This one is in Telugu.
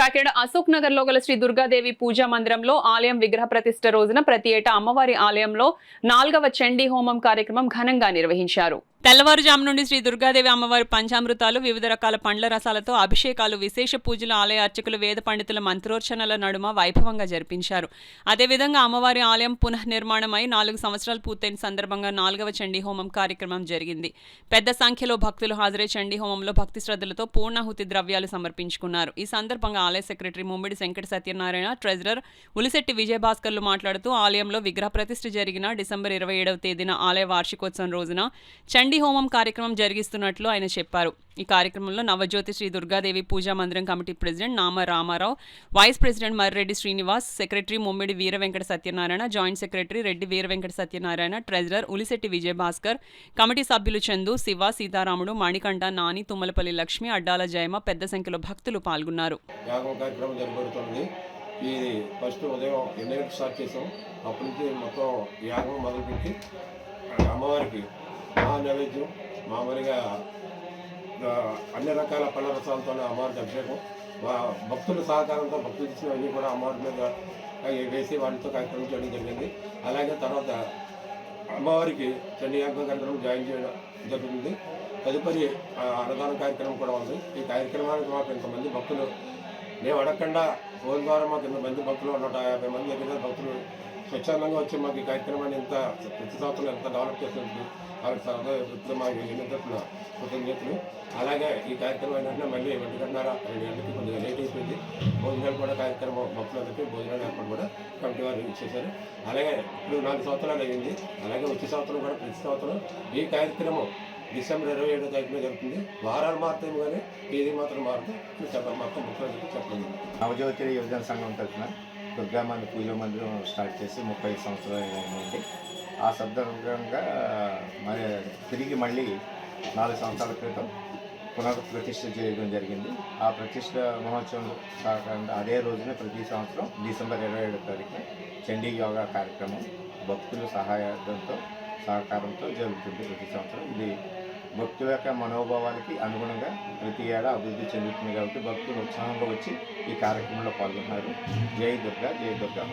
కాకినాడ అశోక్ నగర్ లో గల శ్రీ దుర్గాదేవి పూజా మందిరంలో ఆలయం విగ్రహ ప్రతిష్ఠ రోజున ప్రతి ఏటా అమ్మవారి ఆలయంలో 4వ చండీ హోమం కార్యక్రమం ఘనంగా నిర్వహించారు. తెల్లవారుజాము నుండి శ్రీ దుర్గాదేవి అమ్మవారి పంచామృతాలు, వివిధ రకాల పండ్ల రసాలతో అభిషేకాలు, విశేష పూజలు ఆలయ అర్చకులు, వేద పండితుల మంత్రోచ్చరణల నడుమ వైభవంగా జరిపించారు. అదేవిధంగా అమ్మవారి ఆలయం పునఃనిర్మాణమై 4 సంవత్సరాలు పూర్తయిన సందర్భంగా 4వ చండీ హోమం కార్యక్రమం జరిగింది. పెద్ద సంఖ్యలో భక్తులు హాజరై చండీ హోమంలో భక్తి శ్రద్ధలతో పూర్ణాహుతి ద్రవ్యాలు సమర్పించుకున్నారు. ఈ సందర్భంగా ఆలయ సెక్రటరీ ముమ్మిడి వెంకట సత్యనారాయణ, ట్రెజరర్ ఉలిశెట్టి విజయభాస్కర్లు మాట్లాడుతూ ఆలయంలో విగ్రహ ప్రతిష్ఠ జరిగిన డిసెంబర్ 27వ తేదీన ఆలయ వార్షికోత్సవం రోజున చండీ హోమం కార్యక్రమం జరిగిస్తున్నట్లు ఆయన చెప్పారు. ఈ కార్యక్రమంలో నవజ్యోతి శ్రీ దుర్గాదేవి పూజా మందిరం committee president Nama Ramarao, vice president Marreddy Srinivas, secretary Mummidi Veera Venkata Satyanarayana, joint secretary Reddy Veera Venkata Satyanarayana, treasurer Ulisetti Vijayabhaskar, committee సభ్యులు చందు, శివ, సీతారాముడు, మణికంఠ, నాని, తుమ్మలపల్లి లక్ష్మి, అడ్డాల జయమ పెద్ద సంఖ్యలో భక్తులు పాల్గొన్నారు. ఇది ఫస్ట్ ఉదయం 8 స్టార్ట్ చేసాం. అప్పటి నుంచి మొత్తం యాగం మొదలుపెట్టి అమ్మవారికి నైవేద్యం మామూలుగా అన్ని రకాల పళ్ళ రసాలతో అమ్మవారికి అభిషేకం, భక్తుల సహకారంతో భక్తులు ఇచ్చినవన్నీ కూడా అమ్మవారి మీద వేసి వాటితో కార్యక్రమం చేయడం జరిగింది. అలాగే తర్వాత అమ్మవారికి చండీ యాగం కార్యక్రమం జాయిన్ చేయడం జరుగుతుంది. తదుపరి అన్నదాన కార్యక్రమం కూడా ఉంది. ఈ కార్యక్రమానికి మాకు ఇంతమంది భక్తులు మేము అడగకుండా ఫోన్ ద్వారా మాకు ఇంతమంది భక్తులు 150 మంది దగ్గర భక్తులు స్వచ్ఛందంగా వచ్చి మాకు ఈ కార్యక్రమాన్ని ఇంత ప్రతి సంవత్సరం ఎంత డెవలప్ చేసినట్టు వాళ్ళకి మాకు ఎన్నికట్ల కృతజ్ఞతలు. అలాగే ఈ కార్యక్రమం ఏంటంటే మళ్ళీ 1 గంటన్నర 2 గంటలకి కొద్దిగా లేట్ అయిపోయింది. భోజనాలు కూడా కార్యక్రమం భక్తులందరికీ భోజనాలు ఏర్పాటు కూడా కమిటీ వారు ఇచ్చేశారు. అలాగే ఇప్పుడు 4 సంవత్సరాలు అయ్యింది. అలాగే వచ్చే సంవత్సరం కూడా ప్రతి సంవత్సరం ఈ కార్యక్రమం డిసెంబర్ 27వ తారీఖున జరుగుతుంది. వారాలు మారుతాయి కానీ తేదీ మాత్రం మారుతాయి. మొత్తం ముఖ్యమంత్రి చెప్పండి. నవజ్యోతి యువజన సంఘం తరఫున దుర్గామాత పూజా మందిరం స్టార్ట్ చేసి 35 సంవత్సరాలు అయింది. ఆ సందర్భంగా మరి తిరిగి మళ్ళీ 4 సంవత్సరాల క్రితం పునఃప్రతిష్ఠ చేయడం జరిగింది. ఆ ప్రతిష్ఠ మహోత్సవం సహకారంగా అదే రోజున ప్రతి సంవత్సరం డిసెంబర్ 27వ తారీఖున చండీ యోగా కార్యక్రమం భక్తుల సహకారంతో జరుగుతుంది. ప్రతి సంవత్సరం ఇది భక్తుల యొక్క మనోభావాలకి అనుగుణంగా ప్రతి ఏడా అభివృద్ధి చెందుతుంది కాబట్టి భక్తులు ఉత్సాహంగా వచ్చి ఈ కార్యక్రమంలో పాల్గొన్నారు. జై దుర్గా, జై దుర్గా.